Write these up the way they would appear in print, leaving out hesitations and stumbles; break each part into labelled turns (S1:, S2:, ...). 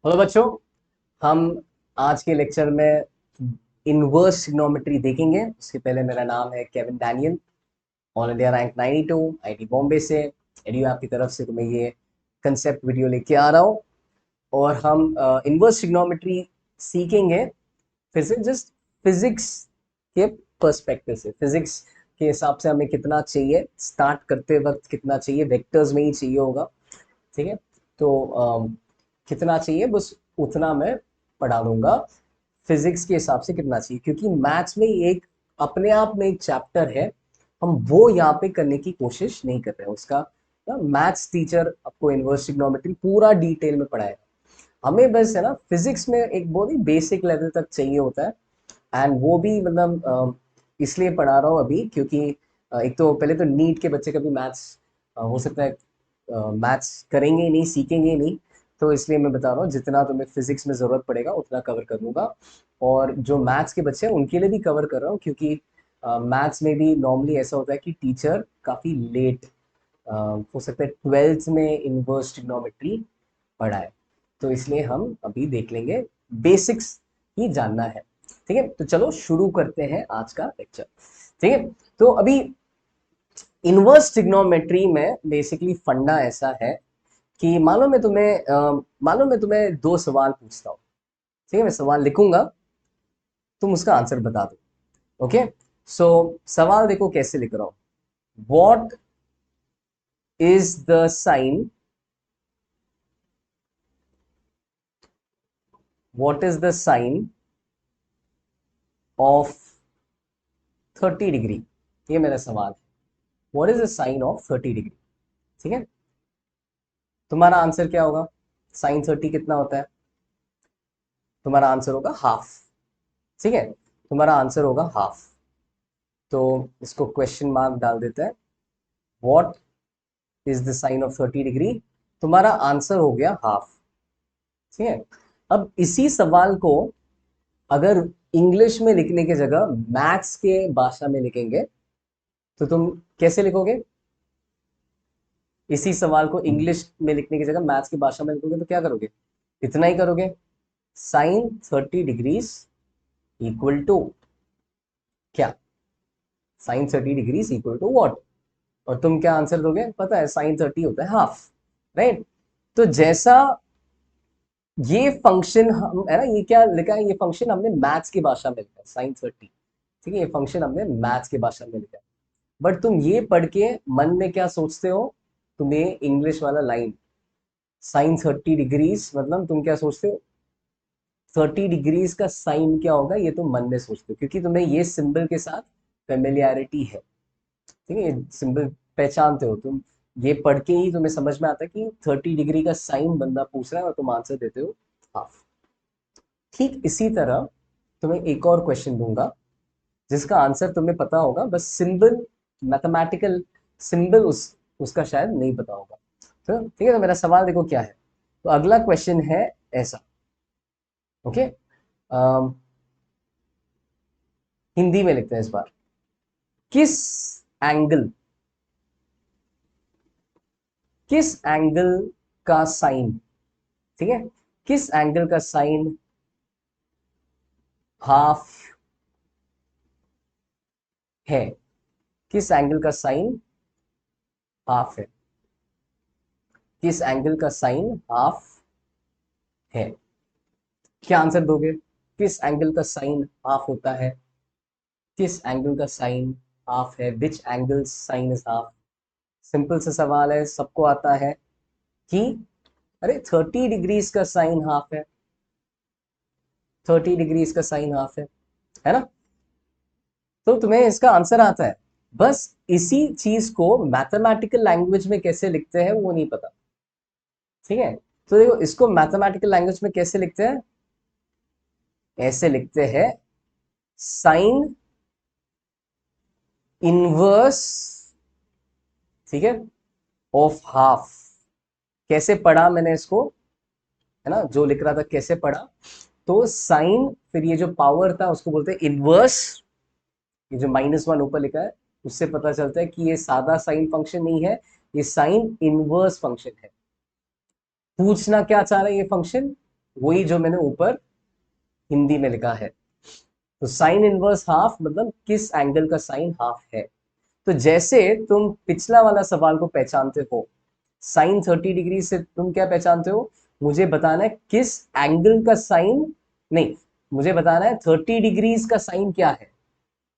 S1: Hello बच्चों, हम आज के लेक्चर में इनवर्स ट्रिग्नोमेट्री देखेंगे। उसके पहले मेरा नाम है Kevin Daniel, all India rank 92 IT Bombay से। एडीयू ऐप की तरफ से तुम्हें ये कंसेप्ट वीडियो लेके आ रहा हूँ और हम इनवर्स ट्रिग्नोमेट्री सीखेंगे फिर से जस्ट फिजिक्स के पर्सपेक्टिव से। फिजिक्स के हिसाब से हमें कितना चाहिए, स्टार्ट करते वक्त कितना चाहिए, वेक्टर्स में ही चाहिए होगा। ठीक है, तो कितना चाहिए बस उतना मैं पढ़ा दूंगा। फिजिक्स के हिसाब से कितना चाहिए, क्योंकि मैथ्स में एक अपने आप में एक चैप्टर है, हम वो यहाँ पे करने की कोशिश नहीं कर रहे हैं। उसका मैथ्स टीचर आपको इनवर्स ट्रिग्नोमेट्री पूरा डिटेल में पढ़ाएगा। हमें बस है ना फिजिक्स में एक बहुत ही बेसिक लेवल तक चाहिए होता है। एंड वो भी मतलब इसलिए पढ़ा रहा हूँ अभी क्योंकि एक तो पहले तो नीट के बच्चे कभी मैथ्स हो सकता है मैथ्स करेंगे ही नहीं, सीखेंगे ही नहीं। तो इसलिए मैं बता रहा हूँ जितना तुम्हें फिजिक्स में ज़रूरत पड़ेगा उतना कवर कर लूँगा। और जो मैथ्स के बच्चे हैं उनके लिए भी कवर कर रहा हूँ, क्योंकि मैथ्स में भी नॉर्मली ऐसा होता है कि टीचर काफ़ी लेट हो सकता है 12th में इनवर्स ट्रिग्नोमेट्री पढ़ाए। तो इसलिए हम अभी देख लेंगे, बेसिक्स ही जानना है। ठीक है, तो चलो शुरू करते हैं आज का लेक्चर। ठीक है, तो अभी इनवर्स ट्रिग्नोमेट्री में बेसिकली फंडा ऐसा है कि मानो मैं तुम्हें दो सवाल पूछता हूँ। ठीक है, मैं सवाल लिखूंगा, तुम उसका आंसर बता दो। ओके, सो सवाल देखो कैसे लिख रहा हूँ। What is the sine, what is the sine of 30 degree. ये मेरा सवाल है, what is the sine of 30 degree. ठीक है, तुम्हारा आंसर क्या होगा? साइन 30 कितना होता है? तुम्हारा आंसर होगा हाफ। ठीक है, तुम्हारा आंसर होगा हाफ। तो इसको क्वेश्चन मार्क डाल देते हैं। What is the sine of 30 degree, तुम्हारा आंसर हो गया हाफ। ठीक है, अब इसी सवाल को अगर इंग्लिश में लिखने की जगह मैथ्स के भाषा में लिखेंगे तो तुम कैसे लिखोगे? इसी सवाल को इंग्लिश में लिखने की जगह मैथ्स की भाषा में लिखोगे तो क्या करोगे? इतना ही करोगे, साइन 30 डिग्रीज इक्वल टू क्या? Sine 30 degrees equal to what? और तुम क्या आंसर दोगे? पता है साइन 30 होता है हाफ, राइट? तो जैसा ये फंक्शन हम है ना, ये क्या लिखा है, ये फंक्शन हमने मैथ्स की भाषा में लिखा है साइन 30। ठीक है, ये फंक्शन हमने मैथ्स की भाषा में लिखा है। बट तुम ये पढ़ के मन में क्या सोचते हो? तुम्हें इंग्लिश वाला लाइन साइन 30 डिग्रीज मतलब तुम क्या सोचते हो? 30 डिग्रीज का साइन क्या होगा ये तुम मन में सोचते हो, क्योंकि तुम्हें ये सिंबल के साथ फेमिलियरिटी है। ठीक है, ये सिंबल पहचानते हो तुम। ये पढ़ के ही तुम्हें समझ में आता है कि 30 डिग्री का साइन बंदा पूछ रहा है और तुम आंसर देते हो हाफ। ठीक इसी तरह तुम्हें एक और क्वेश्चन दूंगा जिसका आंसर तुम्हें पता होगा, बस सिंबल, मैथमेटिकल सिंबल उसका शायद नहीं पता होगा। तो ठीक है, तो मेरा सवाल देखो क्या है। तो अगला क्वेश्चन है ऐसा। ओके, हिंदी में लिखते हैं इस बार। किस एंगल, किस एंगल का साइन, ठीक है, किस एंगल का साइन हाफ है? किस एंगल का साइन हाफ है? किस एंगल का साइन हाफ है? क्या आंसर दोगे? किस एंगल का साइन हाफ होता है? किस एंगल का साइन हाफ है? Which angle sine is half? Simple सा सवाल है, सबको आता है कि अरे 30 डिग्रीज का साइन हाफ है, 30 डिग्रीज का साइन हाफ है ना? तो तुम्हें इसका आंसर आता है, बस इसी चीज को मैथमेटिकल लैंग्वेज में कैसे लिखते हैं वो नहीं पता। ठीक है, तो देखो इसको मैथमेटिकल लैंग्वेज में कैसे लिखते हैं, ऐसे लिखते हैं, साइन इनवर्स, ठीक है, ऑफ हाफ। कैसे पढ़ा मैंने इसको, है ना, जो लिख रहा था कैसे पढ़ा? तो साइन, फिर ये जो पावर था उसको बोलते हैं इनवर्स। ये जो -1 ऊपर लिखा है उससे पता चलता है कि ये सादा साइन फंक्शन नहीं है, ये साइन इनवर्स फंक्शन है। पूछना क्या चाह रहा है ये फंक्शन? वही जो मैंने ऊपर हिंदी में लिखा है। तो साइन इनवर्स हाफ मतलब किस एंगल का साइन हाफ है। तो जैसे तुम पिछला वाला सवाल को पहचानते हो, साइन 30 डिग्री से तुम क्या पहचानते हो, मुझे बताना है किस एंगल का साइन, नहीं, मुझे बताना है 30 डिग्रीज का साइन क्या है।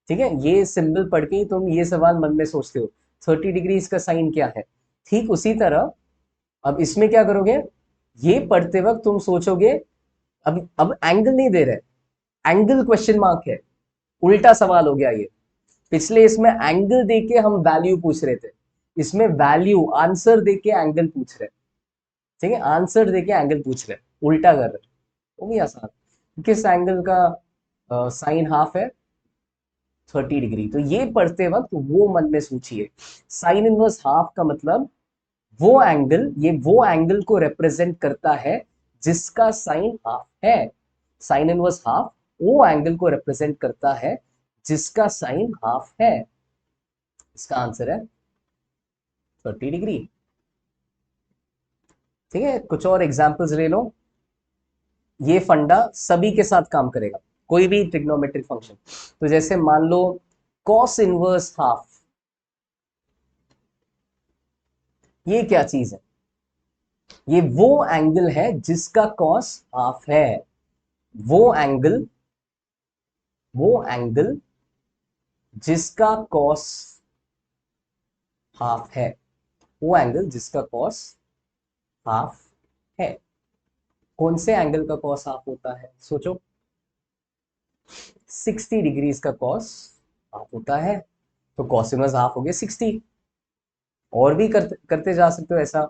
S1: ठीक है, ये सिंबल पढ़ के ही तुम ये सवाल मन में सोचते हो 30 डिग्रीज का साइन क्या है। ठीक उसी तरह अब इसमें क्या करोगे, ये पढ़ते वक्त तुम सोचोगे, अब एंगल नहीं दे रहे, एंगल क्वेश्चन मार्क है, उल्टा सवाल हो गया ये। पिछले इसमें एंगल देके हम वैल्यू पूछ रहे थे, इसमें वैल्यू आंसर देके एंगल पूछ रहे। ठीक है, आंसर देके एंगल पूछ रहे, उल्टा कर रहे, वो भी आसान। किस एंगल का साइन हाफ है 30 डिग्री, तो ये पढ़ते वक्त वो मन में सोचिए। साइन इनवर्स हाफ का मतलब वो एंगल, ये वो एंगल को रिप्रेजेंट करता है जिसका साइन हाफ है। साइन इनवर्स हाफ वो एंगल को रिप्रेजेंट करता है जिसका साइन हाफ है। इसका आंसर है 30 डिग्री। ठीक है, कुछ और एग्जांपल्स ले लो। ये फंडा सभी के साथ काम करेगा, कोई भी ट्रिग्नोमेट्रिक फंक्शन। तो जैसे मान लो कॉस इनवर्स हाफ, ये क्या चीज है, ये वो एंगल है जिसका कॉस हाफ है। वो एंगल, वो एंगल जिसका कॉस हाफ है, वो एंगल जिसका कॉस हाफ है। कौन से एंगल का कॉस हाफ होता है, सोचो। 60 डिग्रीज का कॉस हाफ होता है, तो कॉस इनवर्स हाफ हो गया 60। और भी करते जा सकते हो ऐसा।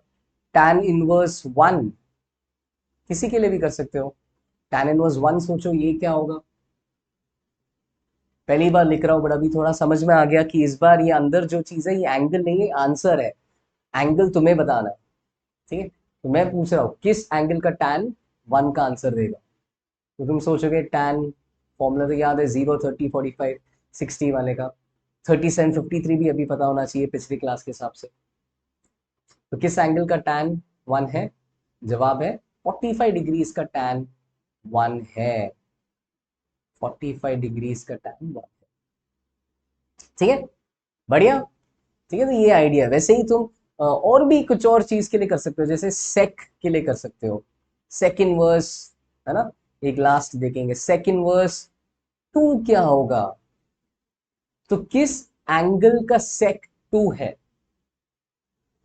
S1: tan इनवर्स 1 किसी के लिए भी कर सकते हो। tan इनवर्स 1 सोचो ये क्या होगा। पहली बार लिख रहा हूं, बट अभी थोड़ा समझ में आ गया कि इस बार ये अंदर जो चीज है ये एंगल नहीं है, आंसर है। एंगल तुम्हें बताना है। ठीक है, तो मैं पूछ रहा हूँ किस एंगल का tan 1 का आंसर देगा। तो तुम सोचोगे tan, फॉर्मूला तो याद है 0, 30, 45, 60 वाले का। 37, 53 भी अभी पता होना चाहिए पिछली क्लास के हिसाब से। तो किस एंगल का tan 1 है, जवाब है 45 डिग्रीज का tan 1 है। 45 डिग्रीज का tan 1। ठीक है, बढ़िया। ठीक है, तो ये आइडिया। वैसे ही तुम और भी कुछ और चीज के लिए कर सकते हो, जैसे सेक के लिए कर सकते हो। सेक इनवर्स, है ना, एक लास्ट देखेंगे, सेक इनवर्स 2 क्या होगा। तो किस एंगल का सेक 2 है,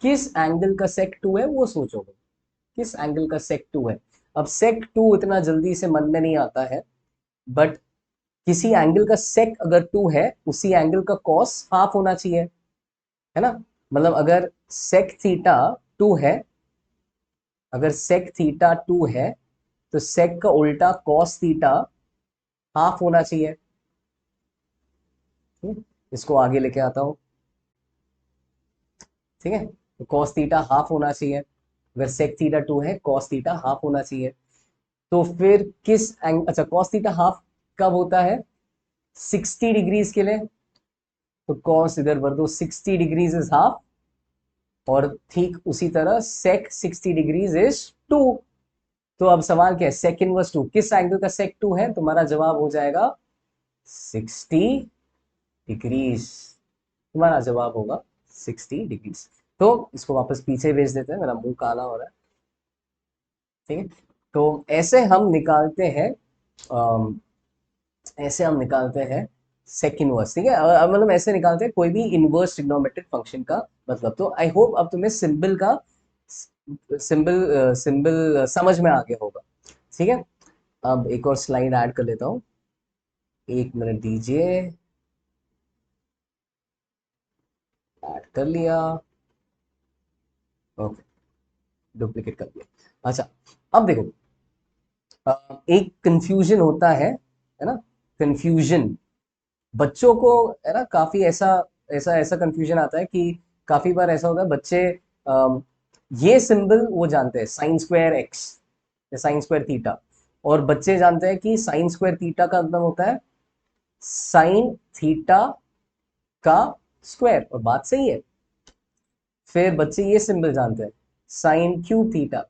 S1: किस एंगल का सेक 2 है वो सोचोगे, किस एंगल का सेक 2 है। अब सेक 2 इतना जल्दी से मन में नहीं आता है, बट किसी एंगल का सेक अगर 2 है, उसी एंगल का कॉस हाफ होना चाहिए, है ना। मतलब अगर सेक थीटा 2 है, अगर सेक थीटा 2 है, तो सेक का उल्टा कॉस थीटा हाफ होना चाहिए। इसको आगे लेके आता हूं। ठीक है, तो कॉस थीटा हाफ होना चाहिए। अगर सेक थीटा 2 है, कॉस थीटा हाफ होना चाहिए। तो फिर किस अच्छा, कॉस थीटा हाफ कब होता है, 60 डिग्रीज के लिए। तो कॉस इधर भर दो, 60 डिग्रीज इज हाफ। और ठीक उसी तरह सेक 60 डिग्रीज इज 2। तो अब सवाल क्या है, सेक इनवर्स 2 किस एंगल का सेक 2 है, तुम्हारा जवाब हो जाएगा 60 डिग्रीज। तुम्हारा जवाब होगा 60 डिग्रीज। तो इसको वापस पीछे भेज देते हैं, मेरा मुंह काला हो रहा है। ठीक है, तो ऐसे हम निकालते हैं, ऐसे हम निकालते हैं सेक इनवर्स। ठीक है, अब मतलब ऐसे निकालते हैं कोई भी इनवर्स ट्रिग्नोमेट्रिक फंक्शन का मतलब। तो आई होप अब तुम्हें सिंबल का सिंबल समझ में आ गया होगा। ठीक है, अब एक और स्लाइड ऐड कर लेता हूँ, 1 मिनट दीजिए। ऐड कर लिया, ओके, डुप्लीकेट कर दिया। अच्छा, अब देखो, एक कंफ्यूजन होता है ना, कंफ्यूजन बच्चों को, है ना, काफी ऐसा ऐसा ऐसा कंफ्यूजन आता है कि काफी बार ऐसा होता है बच्चे ये सिंबल वो जानते हैं साइन स्क्वायर एक्स या साइन स्क्वायर थीटा, और बच्चे जानते हैं कि साइन स्क्वायर थीटा का मतलब होता है साइन थीटा का स्क्वायर, और बात सही है। फिर बच्चे ये सिंबल जानते हैं साइन क्यूब थीटा,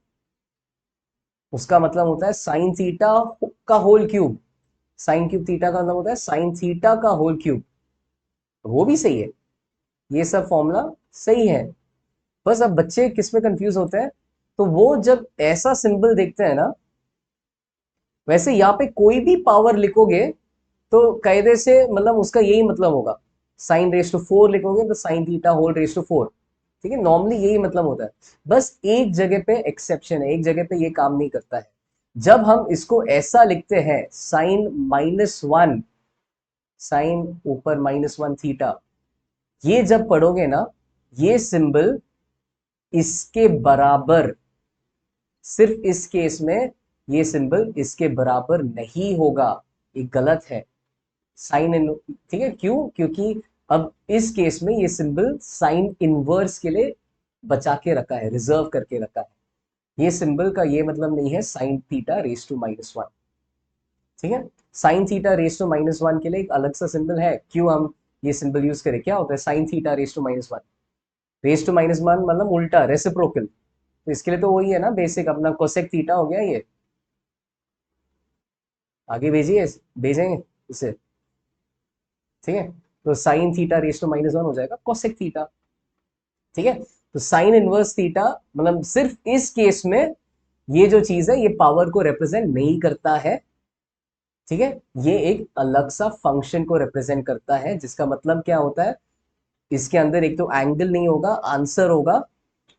S1: उसका मतलब होता है साइन थीटा का whole cube. Sine cube theta का मतलब होता है साइन थीटा का होल क्यूब। वो भी सही है, ये सब फॉर्मूला सही है। बस अब बच्चे किस में कंफ्यूज होते हैं, तो वो जब ऐसा सिंबल देखते हैं ना, वैसे यहाँ पे कोई भी पावर लिखोगे तो कायदे से मतलब उसका यही मतलब होगा, साइन रेस टू 4 लिखोगे तो sine theta whole raise to 4। ठीक है, नॉर्मली यही मतलब होता है। बस एक जगह पे एक्सेप्शन है, एक जगह पे ये काम नहीं करता है। जब हम इसको ऐसा लिखते हैं साइन -1, साइन ऊपर -1 थीटा, ये जब पढ़ोगे ना, ये सिंबल इसके बराबर, सिर्फ इस केस में ये सिंबल इसके बराबर नहीं होगा, ये गलत है। साइन इन, ठीक है, क्यों? क्योंकि अब इस केस में ये सिंबल साइन इनवर्स के लिए बचा के रखा है, रिजर्व करके रखा है। ये सिंबल का ये मतलब नहीं है साइन थीटा रेस टू -1। ठीक है, साइन थीटा रेस टू -1 के लिए एक अलग सा सिंबल है, क्यों हम ये सिंबल यूज करें? क्या होता है sine theta raise to -1? Raise to -1 मतलब उल्टा, रेसिप्रोकल। तो इसके लिए तो वही है ना, बेसिक अपना कोसेक थीटा हो गया ये। आगे भेजिए, भेजेंगे इसे। ठीक है, तो साइन थीटा रेस टू -1 हो जाएगा कोसेक थीटा। ठीक है, तो साइन इनवर्स थीटा मतलब सिर्फ इस केस में ये जो चीज है ये पावर को रिप्रेजेंट नहीं करता है। ठीक है, ये एक अलग सा फंक्शन को रिप्रेजेंट करता है, जिसका मतलब क्या होता है, इसके अंदर एक तो एंगल नहीं होगा, आंसर होगा,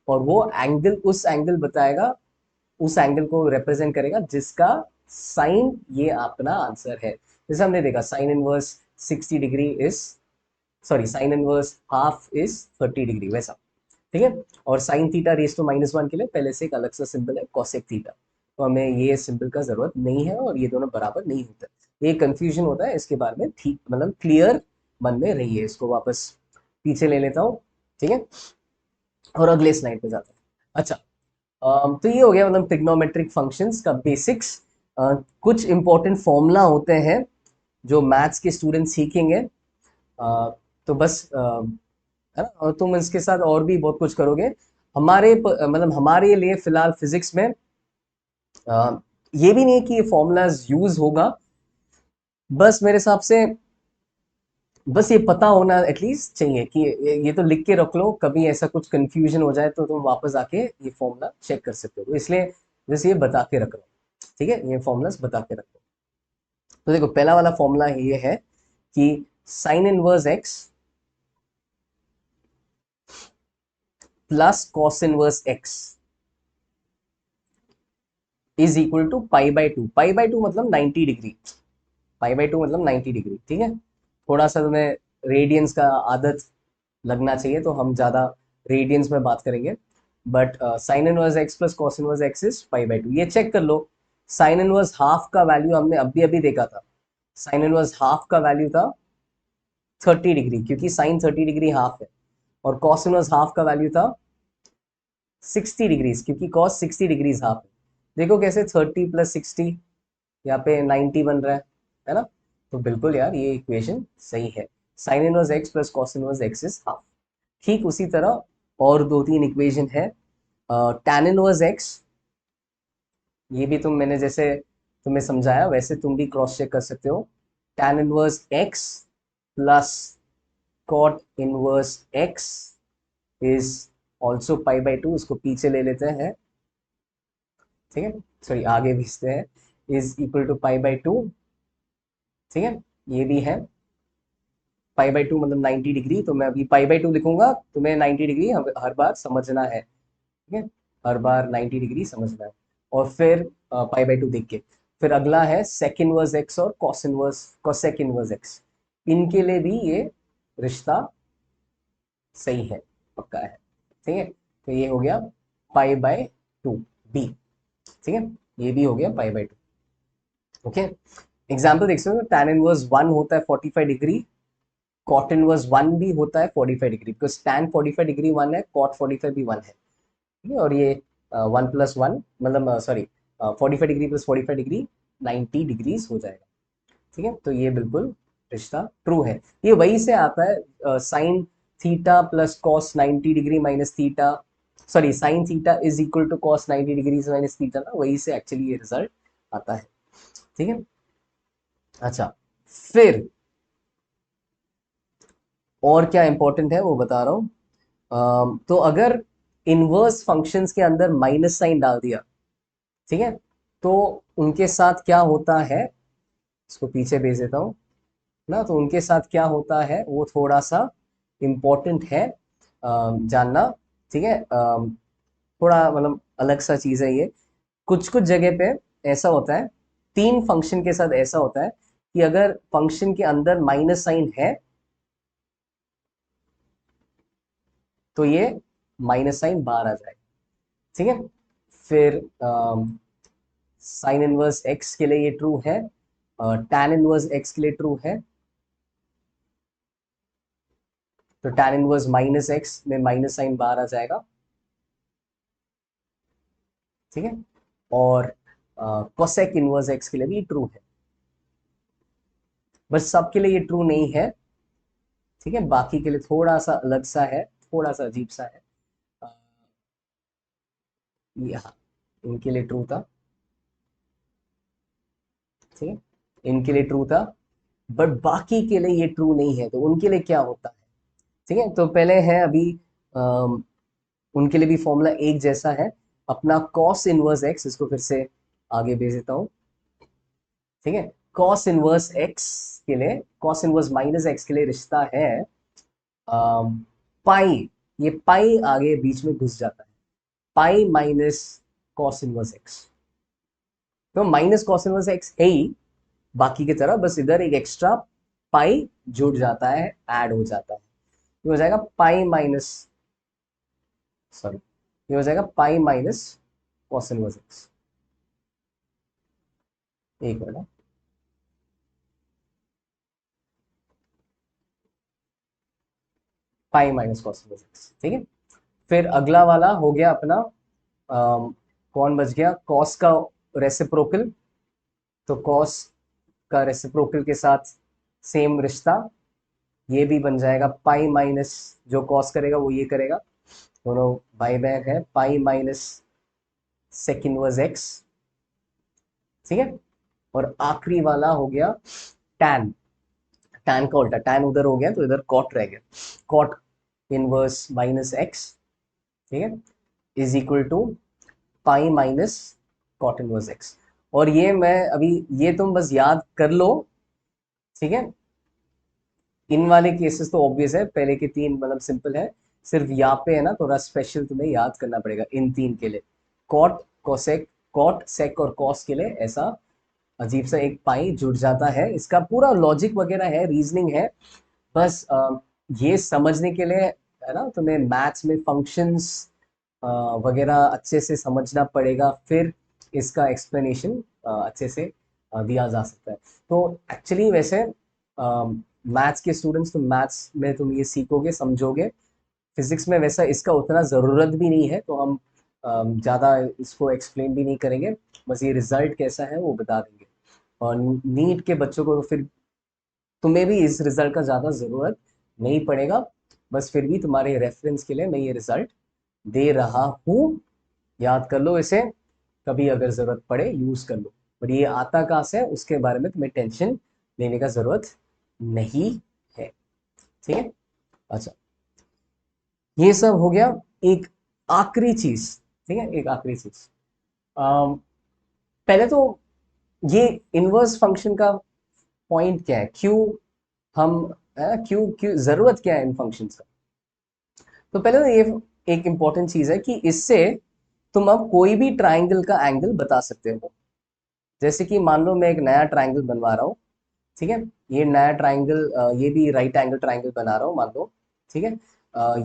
S1: और वो एंगल उस एंगल बताएगा, उस एंगल को रिप्रेजेंट करेगा जिसका साइन ये अपना आंसर है। जैसे हमने देखा sine inverse 60 degree is, sorry sine inverse half is 30 degree, वैसा। ठीक है, और साइन थीटा रेस टू -1 के लिए पहले से एक अलग सा सिंबल है कोसेक थीटा, तो हमें ये सिंबल का जरूरत नहीं है, और ये दोनों बराबर नहीं होते। ये कंफ्यूजन होता है, इसके बारे में ठीक मतलब क्लियर मन में रहिए। इसको वापस पीछे ले लेता हूँ। ठीक है, और अगले स्लाइड पे जाते हैं। अच्छा, तो ये हो गया मतलब ट्रिग्नोमेट्रिक फंक्शंस का बेसिक्स। कुछ इंपॉर्टेंट फॉर्मूला होते हैं जो मैथ्स के स्टूडेंट सीखेंगे। तो बस है ना, और तुम इसके साथ और भी बहुत कुछ करोगे। मतलब हमारे लिए फिलहाल फिजिक्स में ये भी नहीं है कि ये फॉर्मूलाज यूज होगा, बस मेरे हिसाब से बस ये पता होना एटलीस्ट चाहिए कि ये तो लिख के रख लो, कभी ऐसा कुछ कंफ्यूजन हो जाए तो तुम वापस आके ये फॉर्मूला चेक कर सकते हो, तो इसलिए बस ये बता के रख लो। ठीक है, ये फॉर्मूलाज बता के रख लो। तो देखो पहला वाला फॉर्मूला ये है कि sine inverse x plus cos inverse x is equal to π/2। π/2 मतलब 90 डिग्री, π/2 मतलब 90 डिग्री। ठीक है, थोड़ा सा तुम्हें रेडियंस का आदत लगना चाहिए, तो हम ज्यादा रेडियंस में बात करेंगे। But sine inverse x plus cos inverse x is π/2। ये चेक कर लो, साइन इनवर्स हाफ का वैल्यू हमने अभी अभी देखा था, साइन इनवर्स हाफ का वैल्यू था 30 डिग्री, क्योंकि साइन 30 डिग्री हाफ है। और कॉस इनवर्स हाफ का वैल्यू था 60 डिग्री, क्योंकि कॉस 60 डिग्रीज हाफ है। देखो कैसे 30 + 60 यहाँ पे 90 बन रहा है ना? तो बिल्कुल यार ये इक्वेशन सही है, sign inverse x plus cos inverse x is half. ठीक उसी तरह और 2-3 इक्वेशन है। tan इनवर्स एक्स, ये भी मैंने जैसे तुम्हें समझाया वैसे तुम भी क्रॉस चेक कर सकते हो। tan इनवर्स एक्स प्लस cot inverse x is also π/2। इसको पीछे ले लेते हैं, ठीक है, सॉरी आगे भेजते हैं, इज इक्वल टू π/2। ठीक है, ये भी है π/2 मतलब 90 डिग्री, तो मैं अभी π/2 लिखूंगा, तुम्हें 90 डिग्री हर बार समझना है। ठीक है, हर बार 90 डिग्री समझना है, और फिर π/2 देख के फिर अगला है सेक इनवर्स एक्स और cos inverse cosec inverse x. इनके लिए भी ये रिश्ता सही है, पक्का है। ठीक है, तो ये हो गया π/2 बी। ठीक है, ये भी हो गया π/2। ओके, एग्जाम्पल देख सकते हो, tan इनवर्स 1 होता है 45 डिग्री, cot इनवर्स 1 भी होता है 45 डिग्री, बिकॉज tan 45 डिग्री 1 है, cot 45 भी 1 है। ठीक है, और ये 1 + 1 मतलब sorry 45 degree plus 45 degree 90 degrees हो जाएगा। ठीक है, तो ये बिल्कुल रिश्ता ट्रू है। ये वही से आता है sine theta plus cos 90 degree minus theta sorry sine theta is equal to cos 90 degrees minus theta ना, वही से एक्चुअली ये रिजल्ट आता है। ठीक है, अच्छा फिर और क्या इंपॉर्टेंट है वो बता रहा हूं। तो अगर इनवर्स फंक्शंस के अंदर माइनस साइन डाल दिया, ठीक है, तो उनके साथ क्या होता है, इसको पीछे भेज देता हूँ ना, तो उनके साथ क्या होता है वो थोड़ा सा इम्पोर्टेंट है जानना। ठीक है, थोड़ा मतलब अलग सा चीज़ है ये। कुछ कुछ जगह पे ऐसा होता है, तीन फंक्शन के साथ ऐसा होता है कि अगर फंक्शन के अंदर माइनस साइन है तो ये माइनस साइन बाहर आ जाएगा। ठीक है, फिर साइन इनवर्स एक्स के लिए ये ट्रू है, टैन इनवर्स एक्स के लिए ट्रू है। तो टैन इनवर्स माइनस एक्स में माइनस साइन बाहर आ जाएगा। ठीक है, और कोसेक इनवर्स एक्स के लिए भी ट्रू है, बस सबके लिए ये ट्रू नहीं है। ठीक है, बाकी के लिए थोड़ा सा अलग सा है, थोड़ा सा अजीब सा है। अ, ये हाँ, इनके लिए ट्रू था। ठीक है, इनके लिए ट्रू था, बट बाकी के लिए ये ट्रू नहीं है, तो उनके लिए क्या होता है। ठीक है, तो पहले है अभी अम, उनके लिए भी फॉर्मूला एक जैसा है अपना, कॉस इनवर्स एक्स, इसको फिर से आगे भेज देता हूँ। ठीक है, कॉस इनवर्स एक्स के लिए, कॉस इनवर्स माइनस एक्स के लिए रिश्ता है पाई, ये पाई आगे बीच में घुस जाता है, pi minus cos inverse x. तो माइनस कॉस इनवर्स एक्स है ही बाकी की तरह, बस इधर एक एक्स्ट्रा पाई जुड़ जाता है, ऐड हो जाता है। ये हो जाएगा पाई माइनस, सॉरी, ये हो जाएगा pi minus cos inverse x. एक minute, pi minus cos inverse x. ठीक है, फिर अगला वाला हो गया अपना कौन बच गया, कॉस का रेसिप्रोकल। तो कॉस का रेसिप्रोकल के साथ सेम रिश्ता, ये भी बन जाएगा पाई माइनस, जो कॉस करेगा वो ये करेगा, दोनों बाई बैक है, pi minus sec inverse x. ठीक है, और आखिरी वाला हो गया टैन, टैन का उल्टा, टैन उधर हो गया तो इधर कॉट रह गया, कॉट इनवर्स माइनस एक्स। ठीक है, is equal to pi minus cot inverse x. और ये मैं अभी, ये तुम बस याद कर लो। ठीक है, इन वाले केसेस तो ऑब्वियस है, पहले के तीन मतलब सिंपल है, सिर्फ यहाँ पे है ना थोड़ा स्पेशल तुम्हें याद करना पड़ेगा इन तीन के लिए। कॉट, कोसेक, कॉट सेक और कॉस के लिए ऐसा अजीब सा एक पाई जुड़ जाता है, इसका पूरा लॉजिक वगैरह है, रीजनिंग है। बस ये समझने के लिए है ना तुम्हें मैथ्स में फंक्शंस वगैरह अच्छे से समझना पड़ेगा, फिर इसका एक्सप्लेनेशन अच्छे से दिया जा सकता है। तो एक्चुअली वैसे मैथ्स के स्टूडेंट्स, तो मैथ्स में तुम ये सीखोगे समझोगे, फिजिक्स में वैसा इसका उतना ज़रूरत भी नहीं है, तो हम ज़्यादा इसको एक्सप्लेन भी नहीं करेंगे, बस ये रिजल्ट कैसा है वो बता देंगे। और नीट के बच्चों को तो फिर तुम्हें भी इस रिजल्ट का ज़्यादा ज़रूरत नहीं पड़ेगा, बस फिर भी तुम्हारे रेफरेंस के लिए मैं ये रिजल्ट दे रहा हूँ, याद कर लो इसे, कभी अगर ज़रूरत पड़े यूज़ कर लो। पर ये आता कहाँ से है उसके बारे में तुम्हें टेंशन लेने का ज़रूरत नहीं है। ठीक है, अच्छा ये सब हो गया। एक आखिरी चीज, ठीक है, एक आखिरी चीज, पहले तो ये इनवर्स फंक्शन का पॉइंट क्या है, क्यों हम क्यों क्यों जरूरत क्या है इन फंक्शंस का। तो पहले तो ये एक इंपॉर्टेंट चीज है कि इससे तुम अब कोई भी ट्राइंगल का एंगल बता सकते हो। जैसे कि मान लो मैं एक नया ट्राइंगल बनवा रहा हूँ, ठीक है, ये नया ट्राइंगल, ये भी राइट एंगल ट्राइंगल बना रहा हूँ मान लो। ठीक है,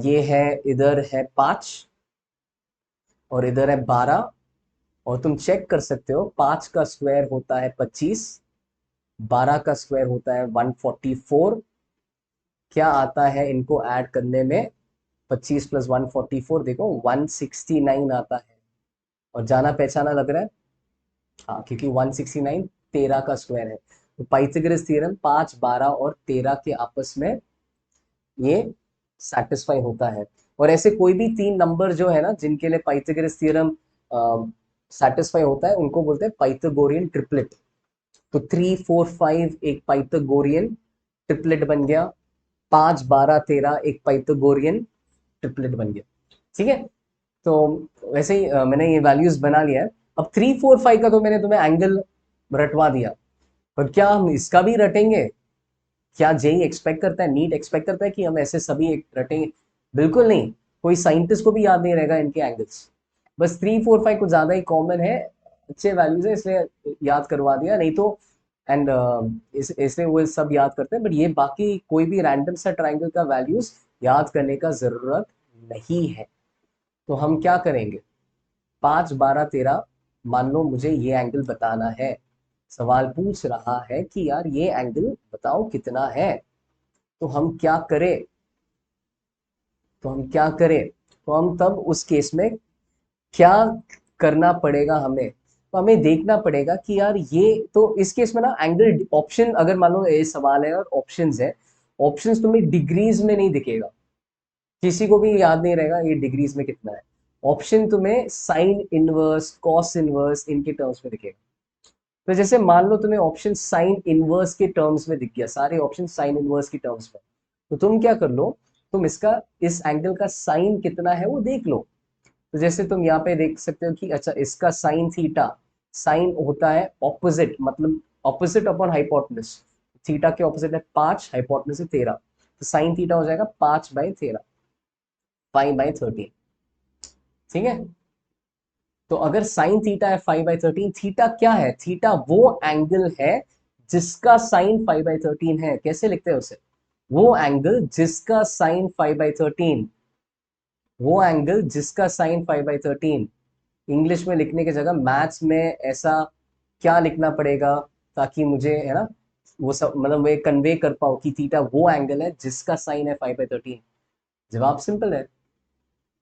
S1: ये है, इधर है 5 और इधर है 12, और तुम चेक कर सकते हो 5 का स्क्वायर होता है 25, 12 का स्क्वायर होता है 144, क्या आता है इनको ऐड करने में, 25 प्लस 144 देखो 169 आता है। और जाना पहचाना लग रहा है, हाँ, क्योंकि 169 13 का स्क्वायर है। तो पाइथागोरस थ्योरम 5, 12 और 13 के आपस में ये सेटिस्फाई होता है। और ऐसे कोई भी तीन नंबर जो है ना जिनके लिए पाइथागोरस थ्योरम सेटिस्फाई होता है उनको बोलते हैं पाइथागोरियन ट्रिपलेट। तो 3 4 5 एक पाइथागोरियन ट्रिपलेट बन गया, 5 12 13 एक पाइथागोरियन ट्रिपलेट बन गया। ठीक है, तो वैसे ही मैंने ये वैल्यूज बना लिया है। अब 3 4 5 का तो मैंने तुम्हें एंगल रटवा दिया, पर क्या हम इसका भी रटेंगे? क्या जेई एक्सपेक्ट करता है, नीट एक्सपेक्ट करता है कि हम ऐसे सभी रटेंगे? बिल्कुल नहीं, कोई साइंटिस्ट को भी याद नहीं रहेगा इनके एंगल्स। बस 3 4 5 कुछ ज्यादा ही कॉमन है, अच्छे वैल्यूज है इसलिए याद करवा दिया, नहीं तो एंड इसलिए वो सब याद करते हैं। बट ये बाकी कोई भी रैंडम सा ट्राइंगल का वैल्यूज याद करने का जरूरत नहीं है। तो हम क्या करेंगे, 5 12 13, मान लो मुझे ये एंगल बताना है, सवाल पूछ रहा है कि यार ये एंगल बताओ कितना है। तो हम क्या करें, तो हम तब उस केस में क्या करना पड़ेगा हमें, तो हमें देखना पड़ेगा कि यार ये तो इस केस में ना एंगल ऑप्शन, अगर मान लो ये सवाल है और ऑप्शंस है, ऑप्शंस तुम्हें डिग्रीज में नहीं दिखेगा, किसी को भी याद नहीं रहेगा ये डिग्रीज में कितना है। ऑप्शन तुम्हें साइन इनवर्स कॉस इनवर्स इनके टर्म्स में दिखेगा। तो जैसे मान लो तुम्हें ऑप्शन साइन इनवर्स के टर्म्स में दिख गया, सारे ऑप्शन साइन इनवर्स के टर्म्स में, तो तुम क्या कर लो, तुम इसका इस एंगल का साइन कितना है वो देख लो। तो जैसे तुम यहाँ पे देख सकते हो कि अच्छा इसका साइन थीटा, साइन होता है ऑपोजिट, मतलब ऑपोजिट अपॉन हाइपोटेनस। थीटा के ऑपोजिट है 5, हाइपोटेनस है 13, तो साइन थीटा हो जाएगा 5/13, 5/13। ठीक है, तो अगर साइन थीटा है 5/13, थीटा क्या है, थीटा वो एंगल है जिसका साइन 5/13 है। कैसे लिखते हैं उसे, वो एंगल जिसका साइन 5/13, वो एंगल जिसका साइन 5/13। इंग्लिश में लिखने की जगह मैथ्स में ऐसा क्या लिखना पड़ेगा ताकि मुझे है ना वो सब मतलब मैं कन्वे कर पाऊँ कि थीटा वो एंगल है जिसका साइन है 5/13। जवाब सिंपल है,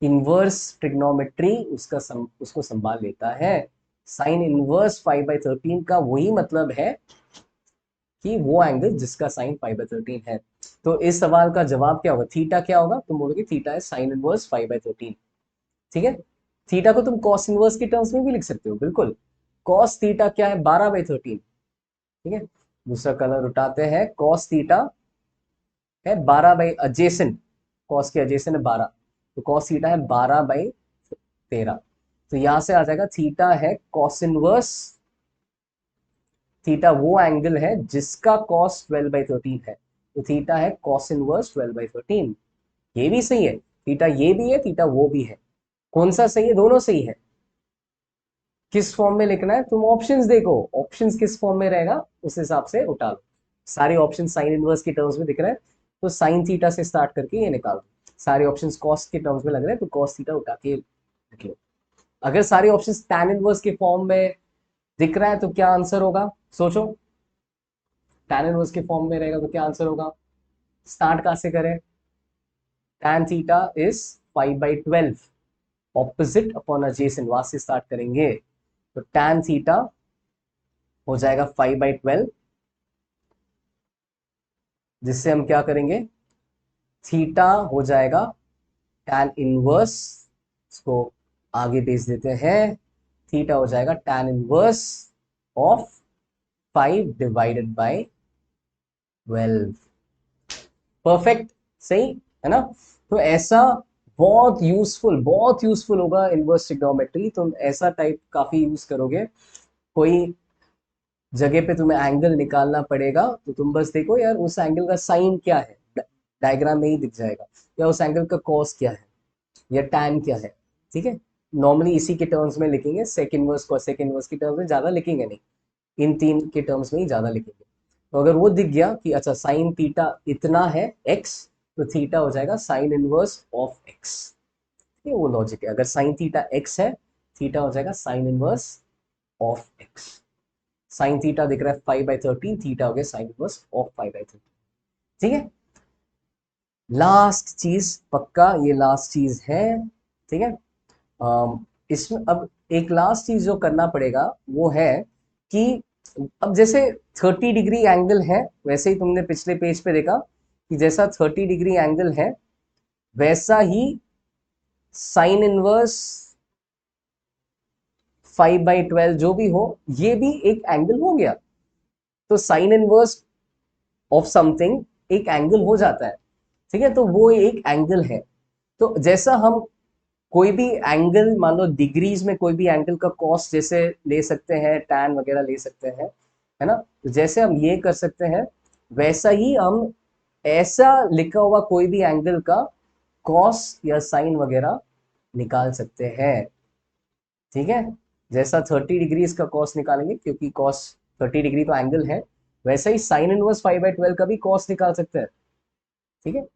S1: इनवर्स ट्रिग्नोमेट्री उसको संभाल लेता है। साइन इनवर्स 5/13 का वही मतलब है कि वो एंगल जिसका साइन 5/13 है। तो इस सवाल का जवाब क्या होगा, थीटा क्या होगा, तुम बोलोगे थीटा है साइन इनवर्स 5/13। ठीक है, थीटा को तुम कॉस इनवर्स के टर्म्स में भी लिख सकते हो, बिल्कुल। कॉस थीटा क्या है, 12/13। ठीक है, दूसरा कलर उठाते हैं, कॉस थीटा है 12/एजेसेंट, कॉस के एजेसेंट है 12, तो कॉस थीटा है 12/13। तो यहां से आ जाएगा थीटा है कॉस इनवर्स, थीटा वो एंगल है जिसका कॉस 12/13 है, तो थीटा है कॉस इनवर्स 12/13। ये भी सही है, थीटा ये भी है थीटा वो भी है। कौन सा सही है, दोनों सही है। किस फॉर्म में लिखना है, तुम ऑप्शंस देखो, ऑप्शंस किस फॉर्म में रहेगा उस हिसाब से उठा लो। सारे ऑप्शन साइन इनवर्स के टर्म्स में दिख रहे हैं, तो साइन थीटा से स्टार्ट करके ये निकाल दो। सारे ऑप्शंस कॉस के टर्म्स में लग रहे हैं, तो कॉस थीटा उठा के लिख लो। अगर सारे ऑप्शंस टैन इनवर्स के फॉर्म में दिख रहा है तो क्या आंसर होगा, सोचो। टैन इनवर्स के फॉर्म में रहेगा तो क्या आंसर होगा, स्टार्ट कहां से करें, tan theta is 5/12, opposite upon adjacent, वहां से स्टार्ट करेंगे। तो टैन थीटा हो जाएगा 5/12, जिससे हम क्या करेंगे, थीटा हो जाएगा टैन इनवर्स, इसको आगे भेज देते हैं, थीटा हो जाएगा टैन इनवर्स ऑफ 5/12। परफेक्ट, सही है ना। तो ऐसा बहुत यूजफुल होगा इनवर्स ट्रिग्नोमेट्री, तुम ऐसा टाइप काफी यूज करोगे। कोई जगह पे तुम्हें एंगल निकालना पड़ेगा तो तुम बस देखो यार उस एंगल का साइन क्या है, डायग्राम में ही दिख जाएगा, या उस एंगल का कॉस क्या है या टैन क्या है। ठीक है, नॉर्मली इसी के टर्म्स में लिखेंगे, सेक इनवर्स कॉसेक इनवर्स के टर्म्स में ज्यादा लिखेंगे नहीं, इन तीन के टर्म्स में ही ज्यादा लिखेंगे। तो अगर वो दिख गया कि अच्छा साइन थीटा इतना है एक्स, तो थीटा हो जाएगा साइन इनवर्स ऑफ एक्स। ये वो लॉजिक है, अगर साइन थीटा एक्स है, थीटा हो जाएगा sine inverse of x. Sine theta दिख रहा है 5/13, थीटा हो गया साइन इनवर्स ऑफ 5/13। ठीक है, लास्ट चीज, पक्का ये लास्ट चीज है। ठीक है, इसमें अब एक लास्ट चीज जो करना पड़ेगा वो है कि अब जैसे 30 डिग्री एंगल है, वैसे ही तुमने पिछले पेज पे देखा कि जैसा 30 डिग्री एंगल है वैसा ही साइन इनवर्स 5/12 जो भी हो, ये भी एक एंगल हो गया। तो साइन इनवर्स ऑफ समथिंग एक एंगल हो जाता है, ठीक है, तो वो एक एंगल है। तो जैसा हम कोई भी एंगल, मान लो डिग्रीज में कोई भी एंगल का कॉस जैसे ले सकते हैं, टैन वगैरह ले सकते हैं, है ना, तो जैसे हम ये कर सकते हैं, वैसा ही हम ऐसा लिखा हुआ कोई भी एंगल का कॉस या साइन वगैरह निकाल सकते हैं, ठीक है। जैसा 30 डिग्रीज का कॉस निकालेंगे, क्योंकि कॉस 30 डिग्री तो एंगल है, वैसा ही साइन इनवर्स 5/12 का भी कॉस निकाल सकते हैं, ठीक है,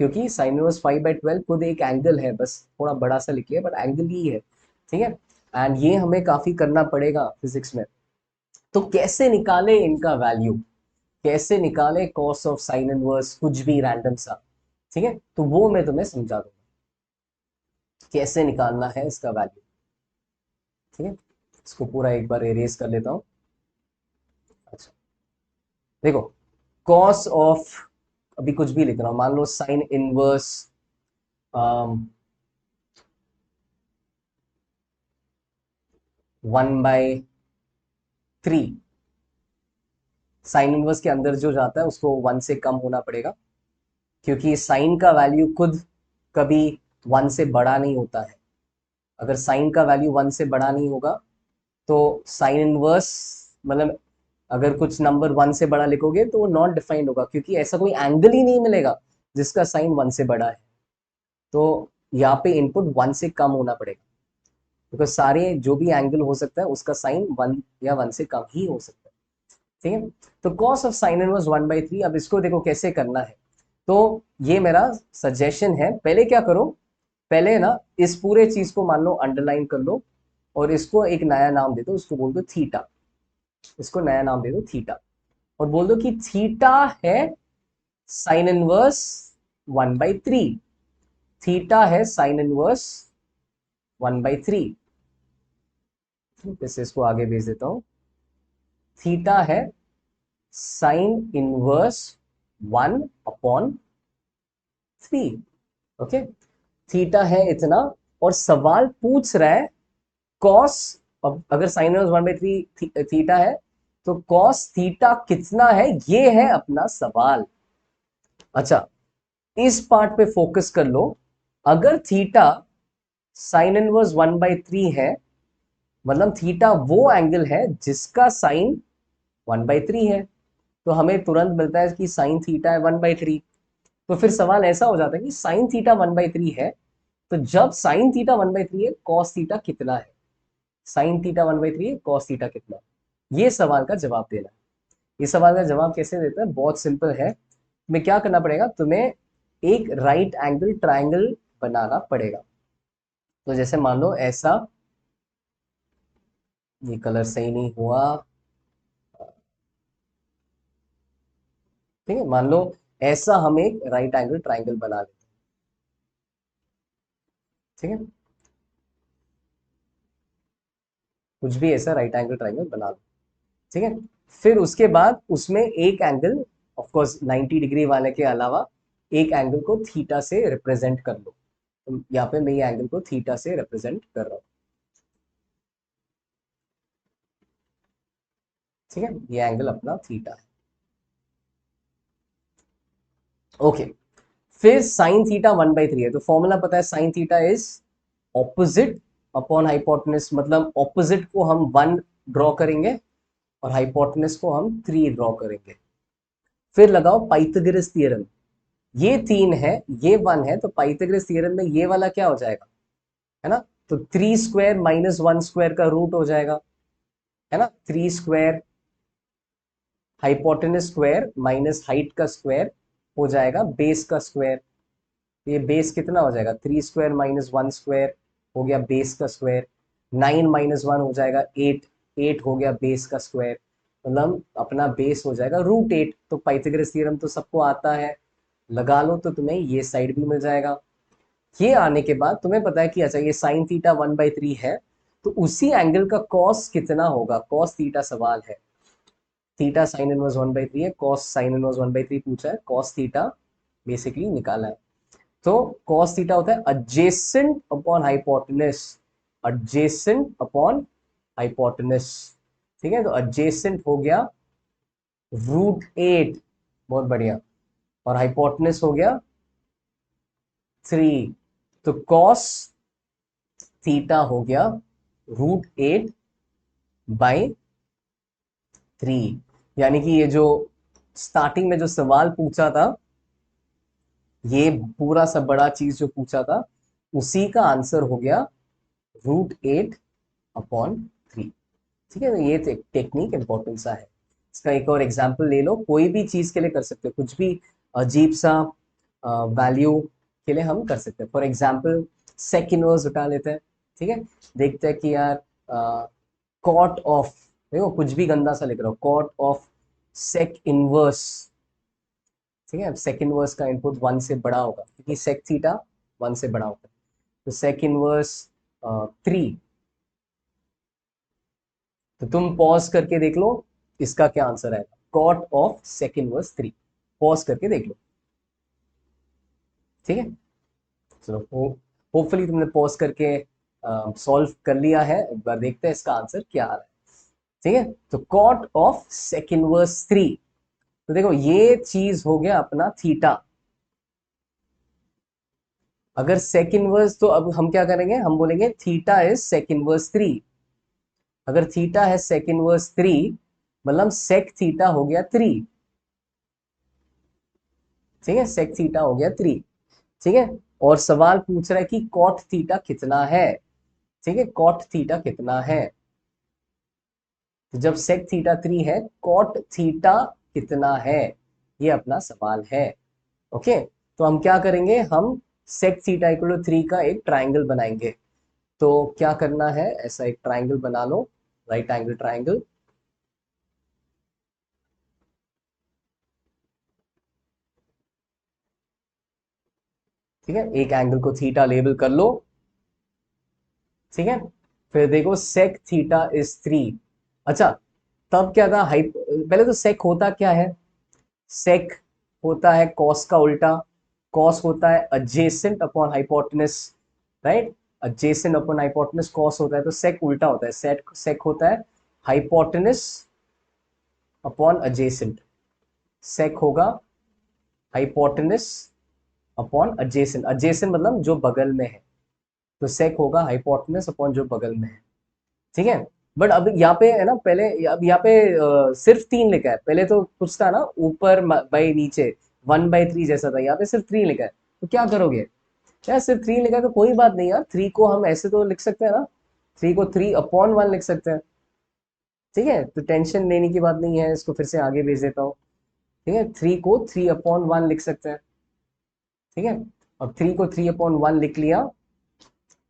S1: क्योंकि साइन इनवर्स 5/12 खुद एक एंगल है, बस थोड़ा बड़ा सा लिखिए, बट एंगल ही है, ठीक है। एंड ये हमें काफी करना पड़ेगा फिजिक्स में। तो कैसे निकाले इनका वैल्यू, कैसे निकाले कॉस ऑफ साइन इनवर्स, कुछ भी रैंडम सा, ठीक है, तो वो मैं तुम्हें समझा दूंगा कैसे निकालना है इसका वैल्यू, ठीक है। इसको पूरा एक बार एरेज कर लेता हूँ। अच्छा, देखो, कॉस ऑफ, अभी कुछ भी लिख रहा हूँ, मान लो साइन इनवर्स 1/3, साइन इनवर्स के अंदर जो जाता है उसको 1 से कम होना पड़ेगा, क्योंकि साइन का वैल्यू खुद कभी 1 से बड़ा नहीं होता है। अगर साइन का वैल्यू 1 से बड़ा नहीं होगा तो साइन इनवर्स, मतलब अगर कुछ नंबर 1 से बड़ा लिखोगे तो वो नॉट डिफाइंड होगा, क्योंकि ऐसा कोई एंगल ही नहीं मिलेगा जिसका साइन 1 से बड़ा है। तो यहाँ पे इनपुट 1 से कम होना पड़ेगा, बिकॉज सारे जो भी एंगल हो सकता है उसका साइन 1 या 1 से कम ही हो सकता है, ठीक है। तो कॉस ऑफ साइन इनवर्स 1/3, अब इसको देखो कैसे करना है। तो ये मेरा सजेशन है, पहले क्या करो, पहले ना इस पूरे चीज को मान लो अंडरलाइन कर लो, और इसको एक नया नाम दे दो, इसको बोल दो थीटा, इसको नया नाम दे दो थीटा, और बोल दो कि थीटा है साइन इनवर्स 1/3, थीटा है साइन इनवर्स 1/3, जैसे इसको आगे भेज देता हूं, थीटा है साइन इनवर्स 1/3, ओके। थीटा है इतना, और सवाल पूछ रहा है कॉस, अब अगर साइन इनवर्स 1/3 थीटा है तो कॉस थीटा कितना है, ये है अपना सवाल। अच्छा, इस पार्ट पे फोकस कर लो। अगर थीटा साइन इनवर्स 1/3 है, मतलब थीटा वो एंगल है जिसका साइन 1/3 है, तो हमें तुरंत मिलता है कि साइन थीटा है 1/3। तो फिर सवाल ऐसा हो जाता है कि साइन थीटा 1/3 है, तो जब साइन थीटा 1/3 है, कॉस थीटा कितना है, साइन थीटा 1/3 है, कॉस थीटा कितना है, ये सवाल का जवाब देना है। ये सवाल का जवाब कैसे देता है, बहुत सिंपल है। तुम्हें क्या करना पड़ेगा, तुम्हें एक राइट एंगल ट्राइंगल बनाना पड़ेगा। तो जैसे मान लो ऐसा, ये कलर सही नहीं हुआ, ठीक है, मान लो ऐसा हम एक राइट एंगल ट्राइंगल बना लेते हैं, ठीक है, कुछ भी ऐसा राइट एंगल ट्राइंगल बना लो, ठीक है। फिर उसके बाद उसमें एक एंगल, ऑफ कोर्स 90 डिग्री वाले के अलावा, एक एंगल को थीटा से रिप्रेजेंट कर लो। तो यहाँ पे मैं ये एंगल को थीटा से रिप्रेजेंट कर रहा हूँ, ठीक है, ये एंगल अपना थीटा है, ओके। फिर साइन थीटा 1/3 है, तो फॉर्मूला पता है, sine theta is opposite upon hypotenuse, मतलब ऑपोजिट को हम 1 ड्रॉ करेंगे और हाइपोटेनस को हम 3 ड्रॉ करेंगे। फिर लगाओ पाइथागोरस थ्योरम, ये 3 है, ये 1 है, तो पाइथागोरस थ्योरम में ये वाला क्या हो जाएगा, है ना, तो 3² माइनस 1² का रूट हो जाएगा, है ना, 3² हाइपोटेनस स्क्वायर माइनस हाइट का स्क्वायर हो जाएगा बेस का स्क्वायर। ये बेस कितना हो जाएगा, 3² माइनस 1² हो गया बेस का स्क्वायर, 9 माइनस 1 हो जाएगा 8, 8 हो गया बेस का स्क्वायर, मतलब अपना बेस हो जाएगा √8। तो पाइथागोरस थ्योरम तो सबको आता है, लगा लो तो तुम्हें ये साइड भी मिल जाएगा। ये आने के बाद तुम्हें पता है कि अच्छा ये साइन थीटा 1/3 है, तो उसी एंगल का कॉस कितना होगा, कॉस थीटा सवाल है, थीटा साइन इनवर्स 1/3 है, कॉस साइन इनवर्स 1/3 पूछा है, कॉस थीटा बेसिकली निकाला है। तो cos थीटा होता है adjacent upon hypotenuse, adjacent upon hypotenuse, ठीक है। तो adjacent हो गया √8, बहुत बढ़िया, और हाइपोटेनस हो गया 3, तो cos थीटा हो गया √8/3। यानी कि ये जो स्टार्टिंग में जो सवाल पूछा था, ये पूरा सब बड़ा चीज जो पूछा था, उसी का आंसर हो गया √8/3। ठीक है, तो ये टेक्निक इंपॉर्टेंट सा है। इसका एक और एग्जांपल ले लो, कोई भी चीज के लिए कर सकते हो, कुछ भी अजीब सा वैल्यू के लिए हम कर सकते हैं। फॉर एग्जांपल सेक इनवर्स उठा लेते हैं, ठीक है। देखते हैं कि यार कॉट ऑफ, देखो कुछ भी गंदा सा लिख रहा हूँ, कॉट ऑफ सेक इनवर्स, ठीक है। सेक इनवर्स का इनपुट 1 से बड़ा होगा, क्योंकि सेक थीटा 1 से बड़ा होता है। तो सेक इनवर्स 3, तो तुम पॉज करके देख लो इसका क्या आंसर आएगा। Cot of sec inverse 3, pause करके देख लो, ठीक है। चलो, होपफुली तुमने पॉज करके सॉल्व कर लिया है। एक बार देखते हैं इसका आंसर क्या आ रहा है, ठीक है। तो कॉट ऑफ सेक इनवर्स 3, तो देखो ये चीज हो गया अपना थीटा। अगर सेक इनवर्स, तो अब हम क्या करेंगे, हम बोलेंगे थीटा इज सेक इनवर्स 3। अगर थीटा है सेक इनवर्स 3, मतलब सेक थीटा हो गया 3, ठीक है। सेक थीटा हो गया 3, ठीक है। और सवाल पूछ रहा है कि कॉट थीटा कितना है, ठीक है। कॉट थीटा कितना है, तो जब सेक थीटा 3 है, कॉट थीटा कितना है, ये अपना सवाल है। ओके, तो हम क्या करेंगे, हम सेक थीटा इक्वल टू 3 का एक ट्राइंगल बनाएंगे। तो क्या करना है, ऐसा एक ट्राइंगल बना लो, राइट एंगल ट्राइंगल, ठीक है। एक एंगल को थीटा लेबल कर लो, ठीक है। फिर देखो सेक थीटा इज 3। अच्छा, तब क्या था, हाइप, पहले तो सेक होता क्या है, सेक होता है कॉस का उल्टा, कॉस होता है adjacent upon hypotenuse, right. adjacent upon hypotenuse cos होता है, तो सेक उल्टा होता है, सेक सेक होता है हाइपोटेनस अपॉन adjacent, सेक होगा हाइपोटेनस अपॉन adjacent, adjacent मतलब जो बगल में है, तो सेक होगा हाइपोटेनस अपॉन जो बगल में है, ठीक है। बट अब यहाँ पे है ना, पहले अब यहाँ पे सिर्फ 3 लिखा है, पहले तो कुछ था ना ऊपर बाई नीचे 1/3 जैसा था, यहाँ पे सिर्फ 3 लिखा है। तो क्या करोगे यार, सिर्फ 3 लिखा है तो कोई बात नहीं यार, 3 को हम ऐसे तो लिख सकते हैं ना, 3 को 3/1 लिख सकते हैं, ठीक है। तो टेंशन लेने की बात नहीं है, इसको फिर से आगे भेज देता हूँ, ठीक है। 3 को 3/1 लिख सकते हैं, ठीक है। और 3 को 3/1 लिख लिया,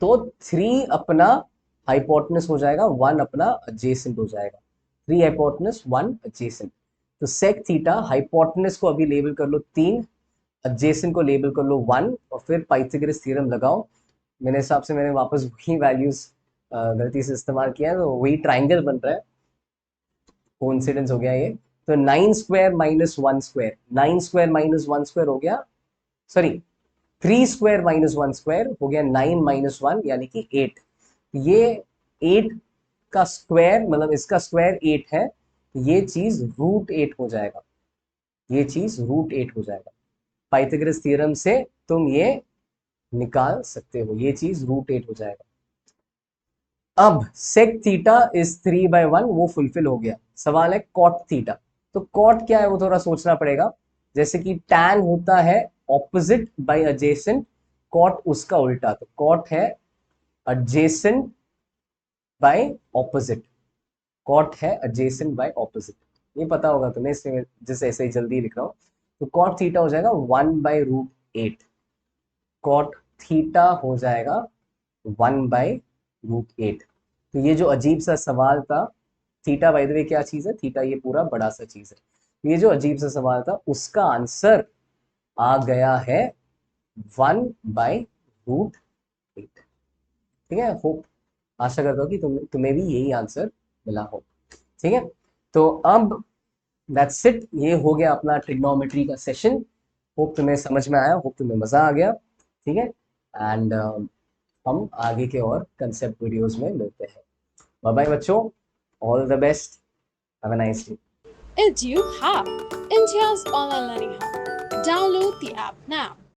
S1: तो 3 अपना हाइपोटेनस हो जाएगा, 1 अपना एडजेसेंट हो जाएगा, 3 हाइपोटेनस 1 एडजेसेंट। तो सेक थीटा हाइपोटेनस को अभी लेबल कर लो 3, एडजेसेंट को लेबल कर लो 1, और फिर पाइथागोरस थ्योरम लगाओ। मेरे हिसाब से मैंने वापस वही वैल्यूज गलती से इस्तेमाल किया है, तो वही ट्राइंगल बन रहा है, कोइंसिडेंस हो गया ये। तो 9² - 1², 9² - 1² हो गया, सॉरी 3² - 1² हो गया 9 - 1 यानी कि 8। ये 8 का स्क्वायर, मतलब इसका स्क्वायर 8 है, ये चीज √8 हो जाएगा, ये चीज √8 हो जाएगा। पाइथागोरस थ्योरम से तुम ये निकाल सकते हो, ये चीज √8 हो जाएगा। अब सेक थीटा इज 3/1, वो फुलफिल हो गया। सवाल है कॉट थीटा, तो कॉट क्या है वो थोड़ा सोचना पड़ेगा। जैसे कि टैन होता है ऑपोजिट बाय एडजेसेंट, कॉट उसका उल्टा, तो कॉट है एडजेसेंट बाय ऑपोजिट, कॉट है एडजेसेंट बाय ऑपोजिट, ये पता होगा तुम्हें, इसलिए जैसे ऐसे ही जल्दी लिख रहा हूं। तो कॉट थीटा हो जाएगा 1/√8, कॉट थीटा हो जाएगा 1/√8। तो ये जो अजीब सा सवाल था, थीटा बाय द वे क्या चीज है, थीटा ये पूरा बड़ा सा चीज है, ये जो अजीब सा सवाल था उसका आंसर आ गया है 1/√8, ठीक है। होप, आशा करता हूँ कि तुम्हें भी यही आंसर मिला हो, ठीक है। तो अब दैट्स इट, ये हो गया अपना ट्रिग्नोमेट्री का सेशन। होप तुम्हें समझ में आया, होप तुम्हें मजा आ गया। ठीक है। एंड हम आगे के और कंसेप्ट वीडियोस में मिलते हैं। बाय बाय बच्चों, all the best, have a nice day.
S2: EduHub, India's online learning hub. Download the app now.